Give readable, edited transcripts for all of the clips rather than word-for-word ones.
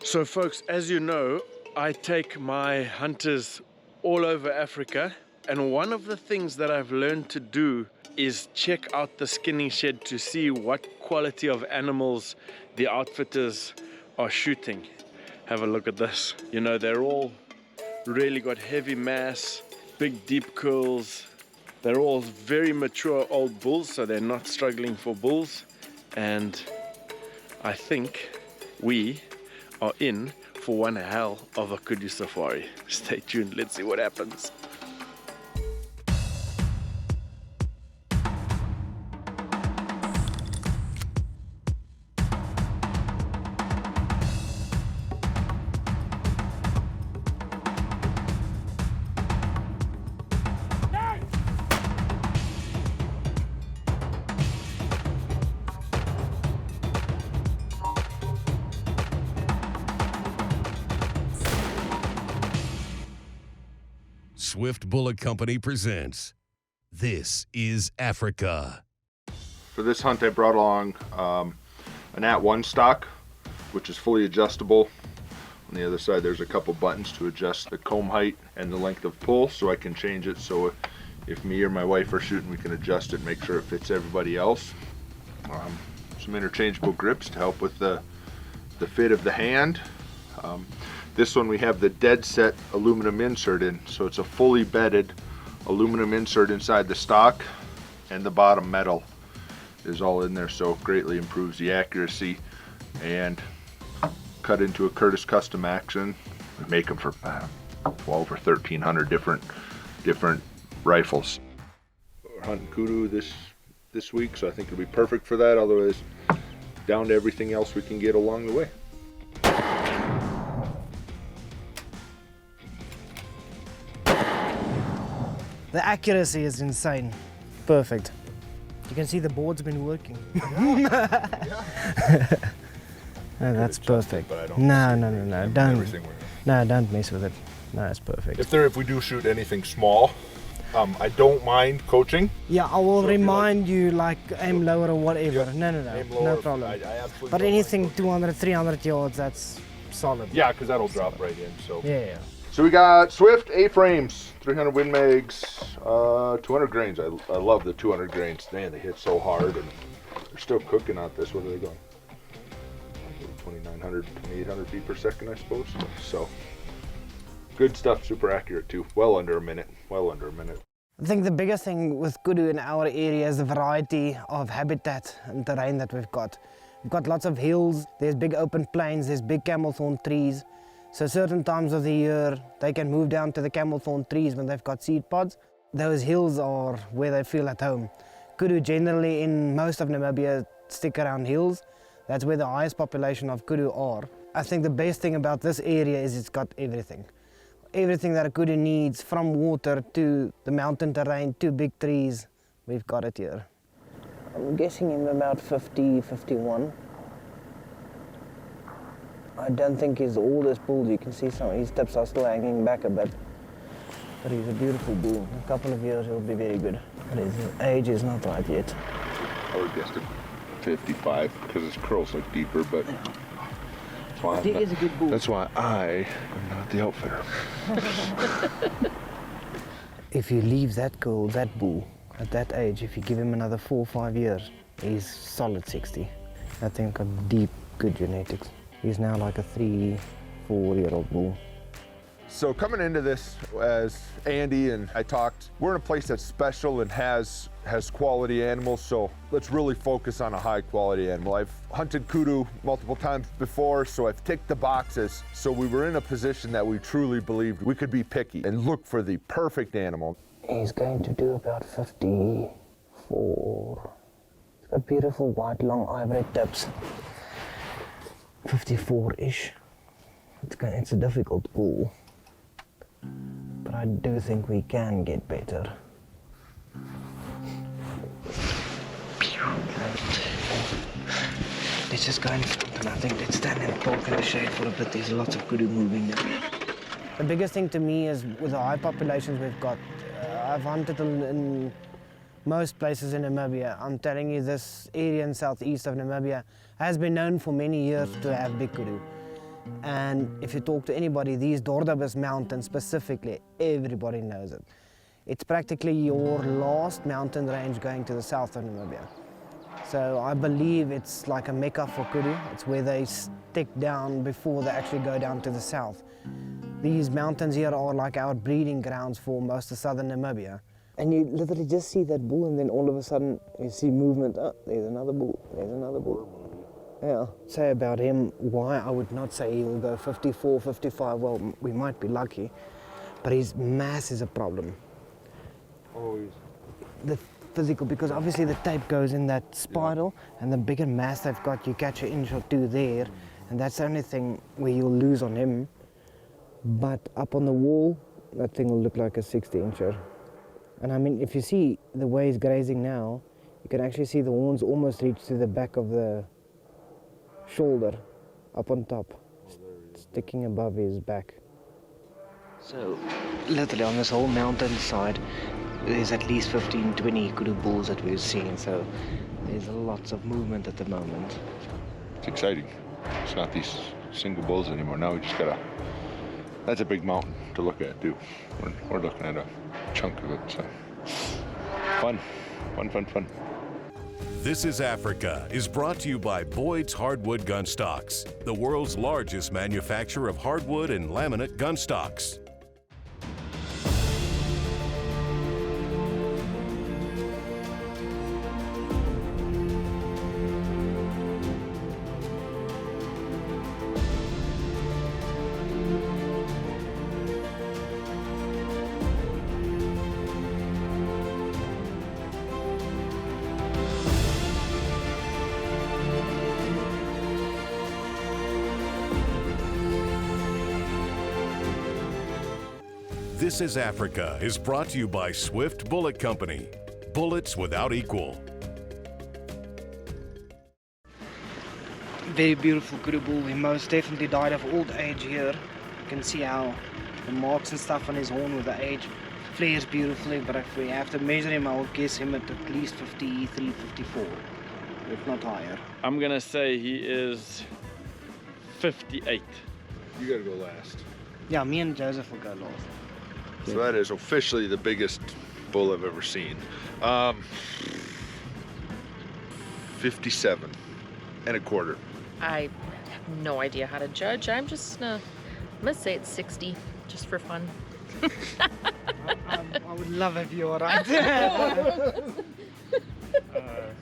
So folks, as you know, I take my hunters all over Africa, and one of the things that I've learned to do is check out the skinning shed to see what quality of animals the outfitters are shooting. Have a look at this. You know, they're all really got heavy mass, big deep curls. They're all very mature old bulls, so they're not struggling for bulls. And I think we are in for one hell of a Kudu safari. Stay tuned, let's see what happens. Swift Bullet Company presents This is Africa. For this hunt I brought along an @1 stock, which is fully adjustable. On the other side there's a couple buttons to adjust the comb height and the length of pull, so I can change it so if me or my wife are shooting we can adjust it and make sure it fits everybody else. Some interchangeable grips to help with the fit of the hand. This one we have the dead set aluminum insert in, so it's a fully bedded aluminum insert inside the stock, and the bottom metal is all in there, so greatly improves the accuracy. And cut into a Curtis custom action. We make them for 12 or 1300 different rifles. We're hunting Kudu this week, so I think it'll be perfect for that. Otherwise, down to everything else we can get along the way. The accuracy is insane. Perfect. You can see the board's been working. No, that's perfect. No, don't mess with it. No, it's perfect. If we do shoot anything small, I don't mind coaching. Yeah, I will remind you, like, aim lower or whatever. Yeah. No problem. I absolutely but anything 200, 300 yards, that's solid. Yeah, because that'll drop right in. So yeah. So we got Swift A-frames, 300 Win Mags, 200 grains. I love the 200 grains. Man, they hit so hard, and they're still cooking on this. What are they going? 2,900, 2,800 feet per second, I suppose. So good stuff, super accurate too. Well under a minute. I think the biggest thing with Kudu in our area is the variety of habitat and terrain that we've got. We've got lots of hills, there's big open plains, there's big camel thorn trees. So certain times of the year, they can move down to the camel thorn trees when they've got seed pods. Those hills are where they feel at home. Kudu generally in most of Namibia stick around hills. That's where the highest population of Kudu are. I think the best thing about this area is it's got everything. Everything that a Kudu needs, from water to the mountain terrain to big trees, we've got it here. I'm guessing him about 50, 51. I don't think he's the oldest bull. You can see some of his tips are still hanging back a bit. But he's a beautiful bull. In a couple of years he'll be very good. But his age is not right yet. I would guess 55 because his curls look deeper, but He is a good bull. That's why I am not the outfitter. If you leave that bull at that age, if you give him another 4 or 5 years, he's solid 60. I think got deep, good genetics. He's now like a 3-4 year old bull. So coming into this, as Andy and I talked, we're in a place that's special and has quality animals, so let's really focus on a high quality animal. I've hunted Kudu multiple times before, so I've ticked the boxes. So we were in a position that we truly believed we could be picky and look for the perfect animal. He's going to do about 54. He's got beautiful white long ivory tips. 54-ish. It's a difficult bull, but I do think we can get better. Let's just go in front, and I think let's stand and talk in the shade for a bit. There's lots of Kudu moving there. The biggest thing to me is with the high populations we've got. I've hunted in most places in Namibia. I'm telling you, this area in southeast of Namibia has been known for many years to have big kudu. And if you talk to anybody, these Dordabus mountains specifically, everybody knows it. It's practically your last mountain range going to the south of Namibia. So I believe it's like a mecca for Kudu. It's where they stick down before they actually go down to the south. These mountains here are like our breeding grounds for most of southern Namibia. And you literally just see that bull, and then all of a sudden you see movement. Oh, there's another bull, there's another bull. Yeah. Say about him, why I would not say he will go 54, 55. Well, we might be lucky, but his mass is a problem. Always. The physical, because obviously the tape goes in that spiral, and the bigger mass they've got, you catch an inch or two there, and that's the only thing where you'll lose on him. But up on the wall, that thing will look like a 60-incher. And I mean, if you see the way he's grazing now, you can actually see the horns almost reach to the back of the shoulder, up on top, sticking above his back. So, literally on this whole mountain side, there's at least 15, 20 Kudu bulls that we've seen, so there's lots of movement at the moment. It's exciting. It's not these single bulls anymore. Now we just got that's a big mountain to look at too. We're looking at a chunk of it, so fun. This is Africa is brought to you by Boyds Hardwood Gunstocks, the world's largest manufacturer of hardwood and laminate gunstocks. This is Africa is brought to you by Swift Bullet Company. Bullets without equal. Very beautiful Kudu bull. He most definitely died of old age here. You can see how the marks and stuff on his horn with the age flares beautifully, but if we have to measure him, I would guess him at least 53, 54, if not higher. I'm gonna say he is 58. You gotta go last. Yeah, me and Joseph will go last. So that is officially the biggest bull I've ever seen. 57 and a quarter. I have no idea how to judge. I'm gonna say it's 60, just for fun. I would love if you were right. I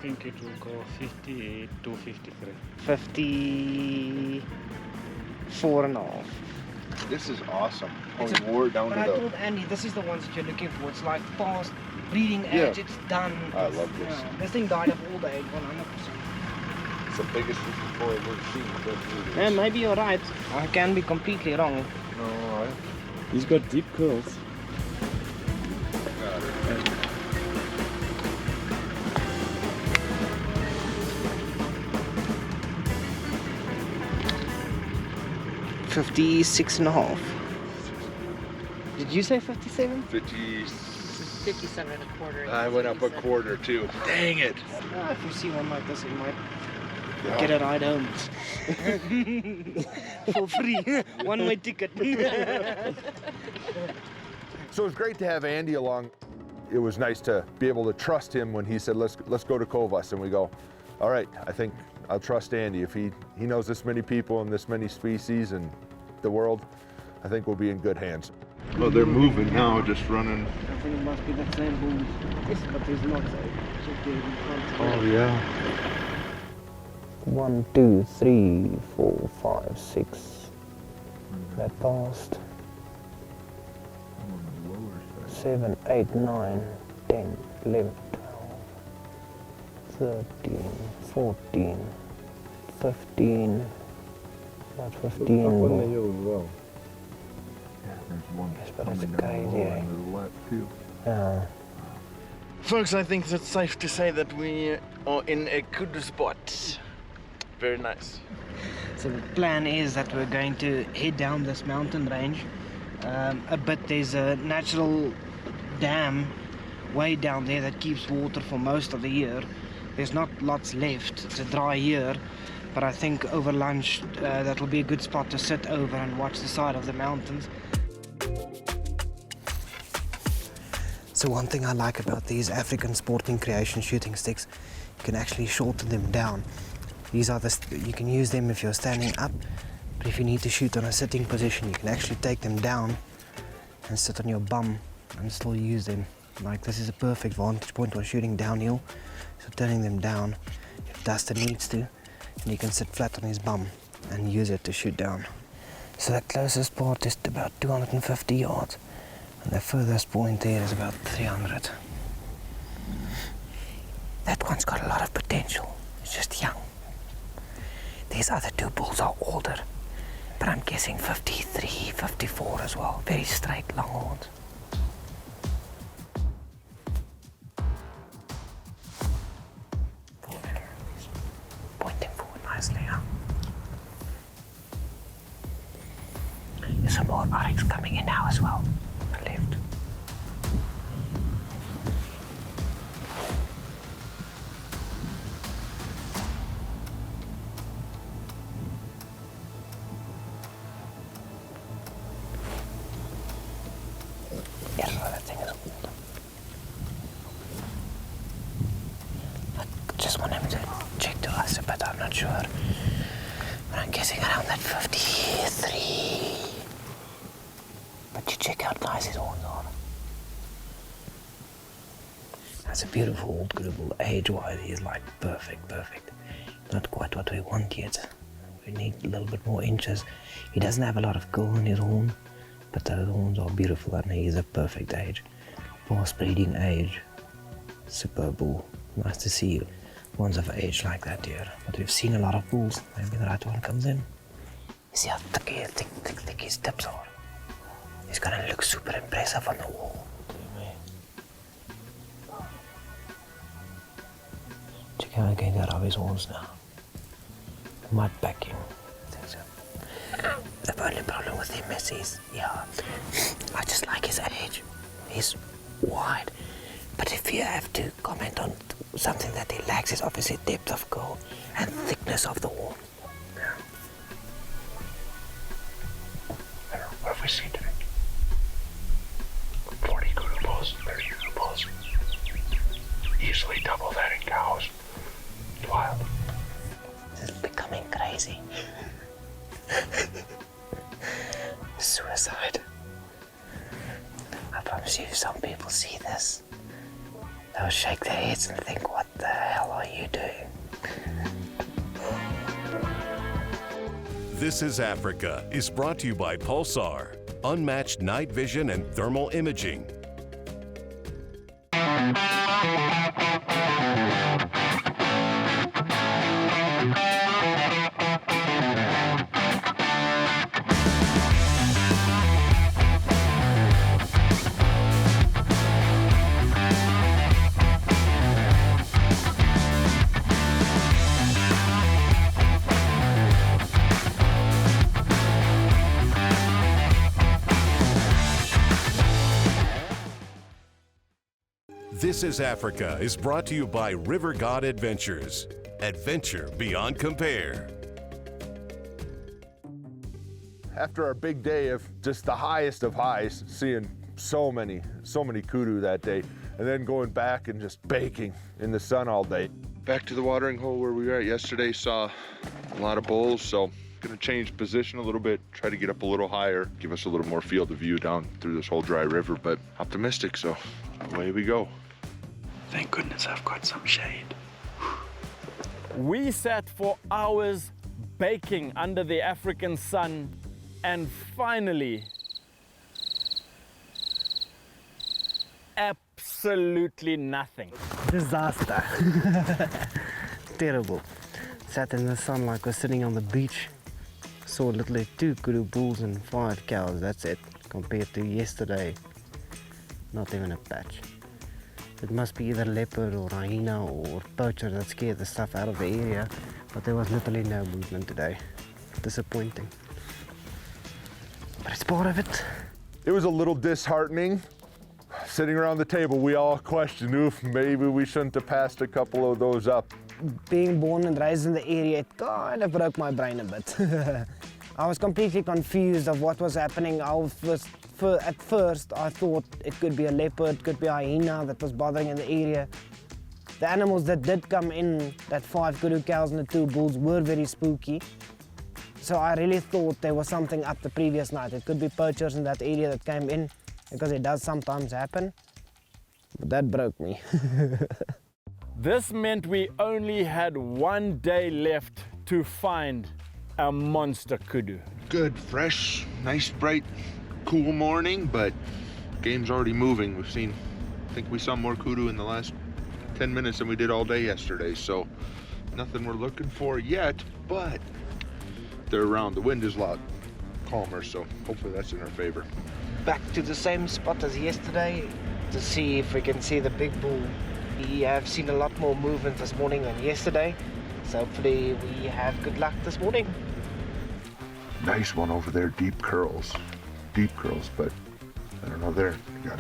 think it will go 58 to 53. 54 and a half. This is awesome. Oh, It's we wore it down But to I the... told Andy, this is the ones that you're looking for. It's like past breeding age, Yeah. it's done. I love this. Yeah, this thing died of old age, 100%. It's the biggest 54 I've ever seen. Yeah, maybe you're right. I can be completely wrong. No, He's got deep curls. got it. 56 and a half. Did you say 57? 50... 57 and a quarter. I went up a quarter too. Dang it. If you see one like this, you might get a ride home. For free. One-way ticket. So it was great to have Andy along. It was nice to be able to trust him when he said, let's go to Kowas, and we go, all right, I think I'll trust Andy. If he knows this many people and this many species and the world, I think we'll be in good hands. Oh, they're moving now, just running. I think it must be the same bull. Yes, but there's not. Oh, yeah. 1, 2, 3, 4, 5, 6. That passed. 7, 8, 9, 10, 11, 12, 13, 14, 15. About 15. Up on the hill as well. Yes, but it's crazy, eh? Yeah. Folks, I think it's safe to say that we are in a Kudu spot. Very nice. So the plan is that we're going to head down this mountain range a bit. There's a natural dam way down there that keeps water for most of the year. There's not lots left. It's a dry year, But I think over lunch, that will be a good spot to sit over and watch the side of the mountains. So one thing I like about these African Sporting Creation shooting sticks, you can actually shorten them down. These are you can use them if you're standing up, but if you need to shoot on a sitting position, you can actually take them down and sit on your bum and still use them. Like, this is a perfect vantage point when shooting downhill. So turning them down, if Dustin needs to, and he can sit flat on his bum and use it to shoot down. So the closest part is about 250 yards, and the furthest point there is about 300. That one's got a lot of potential, it's just young. These other two bulls are older, but I'm guessing 53, 54 as well. Very straight, long horns. Pointing forward nicely, huh? There's some more oryx coming in now as well, on the left. Yeah, that thing is old. I just want him to check to us, but I'm not sure. But I'm guessing around that 53. But you check how nice his horns are. That's a beautiful old Kudu bull. Age-wise, he is like perfect. Not quite what we want yet. We need a little bit more inches. He doesn't have a lot of gold in his horn, but those horns are beautiful and he is a perfect age. Fast breeding age. Superb bull. Nice to see ones of age like that here. But we've seen a lot of bulls. Maybe the right one comes in. You see how thick his tips are? He's gonna look super impressive on the wall. Check how I get out of his horns now. Might back him. I think so. The only problem with him is I just like his age. He's wide. But if you have to comment on something that he lacks, is obviously depth of goal and thickness of the horn. Yeah. What have we seen today? 40 Kudu bulls, 30 Kudu bulls. Easily double that in cows. It's wild. This is becoming crazy. Suicide. I promise you, if some people see this, they'll shake their heads and think, what the hell are you doing? This is Africa is brought to you by Pulsar, unmatched night vision and thermal imaging. This is Africa is brought to you by River God Adventures. Adventure beyond compare. After our big day of just the highest of highs, seeing so many kudu that day, and then going back and just baking in the sun all day. Back to the watering hole where we were at yesterday, saw a lot of bulls, so gonna change position a little bit, try to get up a little higher, give us a little more field of view down through this whole dry river, but optimistic, so away we go. Thank goodness I've got some shade. We sat for hours baking under the African sun, and finally, absolutely nothing. Disaster. Terrible. Sat in the sun like we're sitting on the beach. Saw literally 2 Kudu bulls and 5 cows, that's it. Compared to yesterday, not even a patch. It must be either leopard or hyena or poacher that scared the stuff out of the area, but there was literally no movement today. Disappointing. But it's part of it. It was a little disheartening. Sitting around the table, we all questioned if maybe we shouldn't have passed a couple of those up. being born and raised in the area, it kind of broke my brain a bit. I was completely confused of what was happening. At first, I thought it could be a leopard, could be a hyena that was bothering in the area. The animals that did come in, that 5 kudu cows and the 2 bulls, were very spooky. So I really thought there was something up the previous night. It could be poachers in that area that came in, because it does sometimes happen. But that broke me. This meant we only had 1 day left to find a monster kudu. Good, fresh, nice, bright, cool morning, but game's already moving. I think we saw more kudu in the last 10 minutes than we did all day yesterday, so nothing we're looking for yet, but they're around. The wind is a lot calmer, so hopefully that's in our favor. Back to the same spot as yesterday to see if we can see the big bull. We have seen a lot more movement this morning than yesterday, so hopefully we have good luck this morning. Nice one over there, deep curls, but I don't know there. You got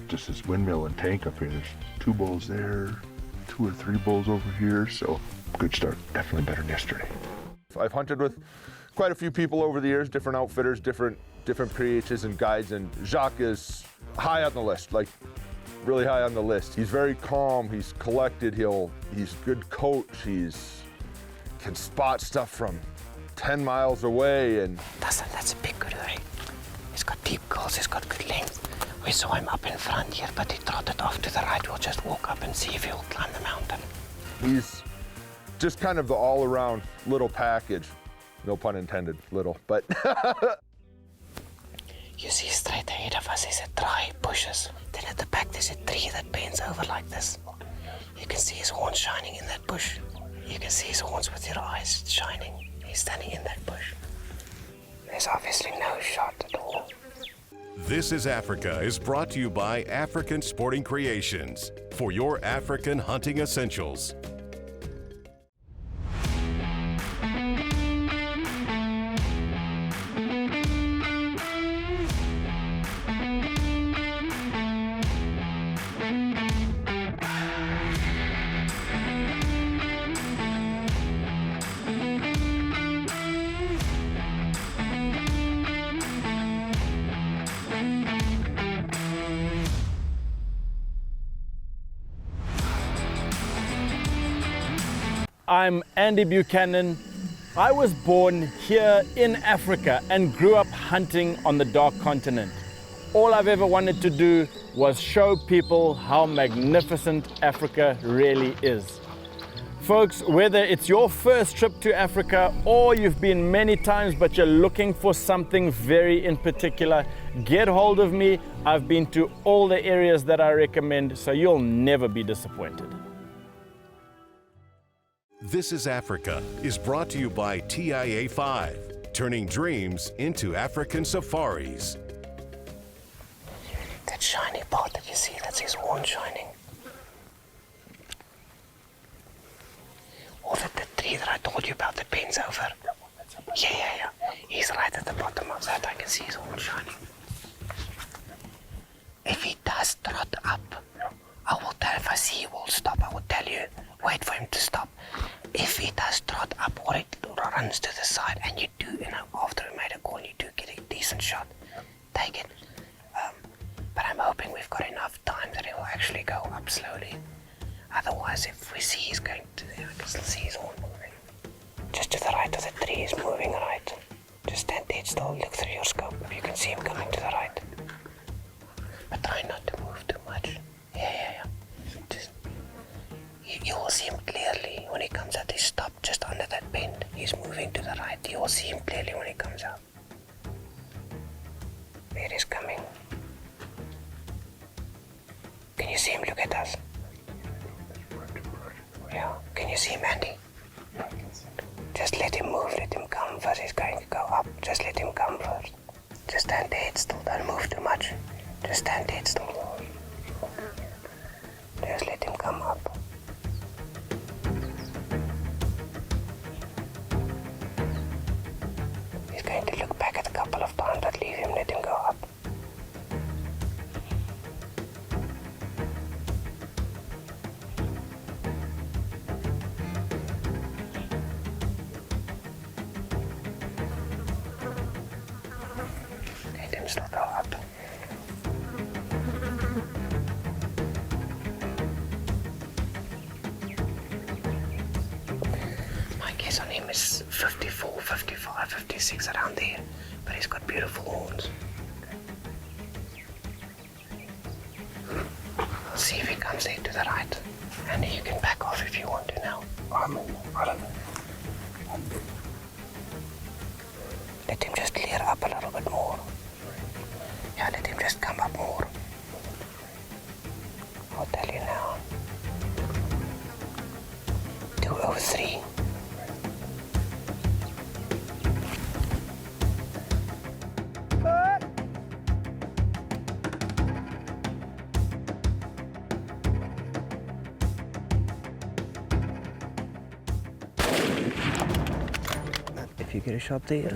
just this windmill and tank up here. There's 2 bulls there, 2 or 3 bulls over here, so good start. Definitely better than yesterday. I've hunted with quite a few people over the years, different outfitters, different PHs and guides, and Jacques is high on the list, like really high on the list. He's very calm, he's collected, he's good coach, can spot stuff from 10 miles away. And Dustin, that's a big kudu, eh? He's got deep calls, he's got good length. We saw him up in front here, but he trotted off to the right. We'll just walk up and see if he'll climb the mountain. He's just kind of the all-around little package. No pun intended, little, but. You see straight ahead of us is a dry bushes. Then at the back there's a tree that bends over like this. You can see his horns shining in that bush. You can see his horns with your eyes shining. He's standing in that bush. There's obviously no shot at all. This is Africa is brought to you by African Sporting Creations for your African hunting essentials. I'm Andy Buchanan. I was born here in Africa and grew up hunting on the Dark Continent. All I've ever wanted to do was show people how magnificent Africa really is. Folks, whether it's your first trip to Africa or you've been many times but you're looking for something very in particular, get hold of me. I've been to all the areas that I recommend, so you'll never be disappointed. This is Africa is brought to you by TIA 5, turning dreams into African safaris. That shiny part that you see, that's his horn shining. Or the tree that I told you about that bends over. Yeah. He's right at the bottom of that. I can see his horn shining. If he does trot up, I will tell. If I see he will stop, I will tell you. Wait for him to stop. If he does trot up or it runs to the side and you do, after we made a call, you do get a decent shot, take it. But I'm hoping we've got enough time that he will actually go up slowly. Otherwise, if we see he's going to, I can still see his horn moving. Just to the right of the tree, he's moving right. Just stand dead still, look through your scope. You can see him coming to the right. But try not to move too much. Yeah. Just, you will see him clearly when he comes out. He stopped just under that bend. He's moving to the right. You will see him clearly when he comes out. There he's coming. Can you see him look at us? Yeah, can you see him, Andy? Just let him move, let him come first. He's going to go up. Just let him come first. Just stand dead still, don't move too much. Just stand dead still. Just let him come up. He's going to look back at a couple of times, but leave him, let him go up. can still go up. My guess on him is 54, 55, 56, around there. But he's got beautiful horns. See if he comes there to the right. And you can back off if you want to now. I don't know. Let him just clear up a little bit more. Yeah, let him just come up more. I'll tell you now. 203. If you get a shot there.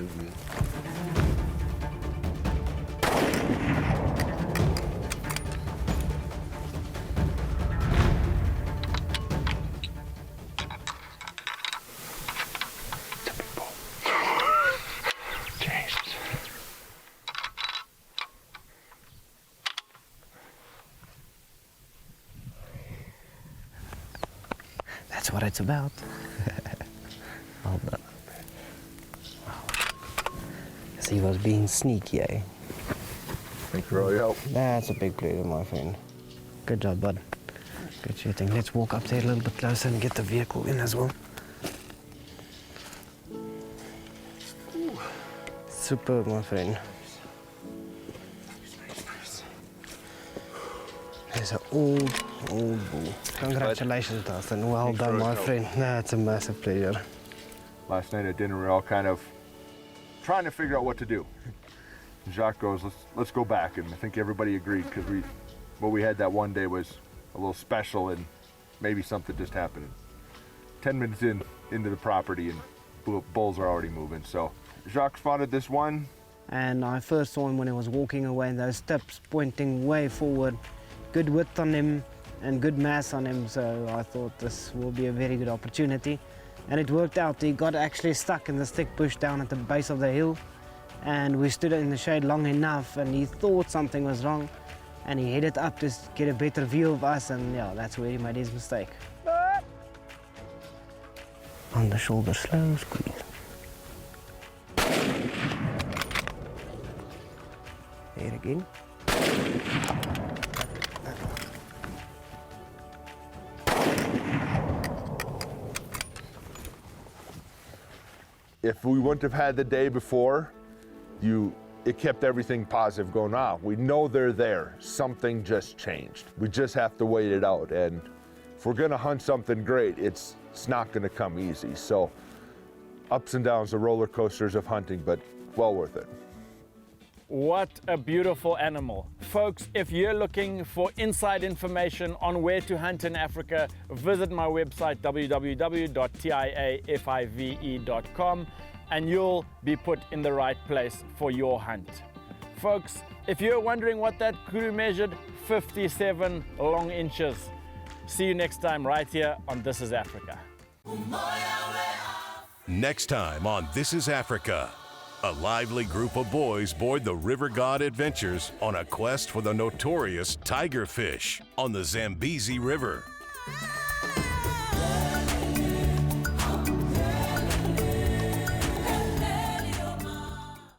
That's what it's about. Well done. Yes, he was being sneaky, eh? Thanks for all your help. That's a big pleasure, my friend. Good job, bud. Good shooting. Let's walk up there a little bit closer and get the vehicle in as well. Superb, my friend. There's an old bull. Congratulations, Dustin. Well done, my friend. That's a massive pleasure. Last night at dinner, we were all kind of trying to figure out what to do. And Jacques goes, let's go back, and I think everybody agreed because what we had that one day was a little special, and maybe something just happened. 10 minutes into the property, and bulls are already moving. So Jacques spotted this one, and I first saw him when he was walking away, those tips pointing way forward. Good width on him and good mass on him, so I thought this will be a very good opportunity. And it worked out. He got actually stuck in the thick bush down at the base of the hill, and we stood in the shade long enough, and he thought something was wrong, and he headed up to get a better view of us, and yeah, that's where he made his mistake. On the shoulder, slow squeeze. There again. if we wouldn't have had the day before, it kept everything positive going on. We know they're there. Something just changed. We just have to wait it out. And if we're gonna hunt something great, it's not gonna come easy. So ups and downs, the roller coasters of hunting, but well worth it. What a beautiful animal. Folks, if you're looking for inside information on where to hunt in Africa, visit my website www.tiafive.com and you'll be put in the right place for your hunt. Folks, if you're wondering what that Kudu measured, 57 long inches. See you next time right here on This is Africa. Next time on This is Africa, a lively group of boys board the River God Adventures on a quest for the notorious tigerfish on the Zambezi River.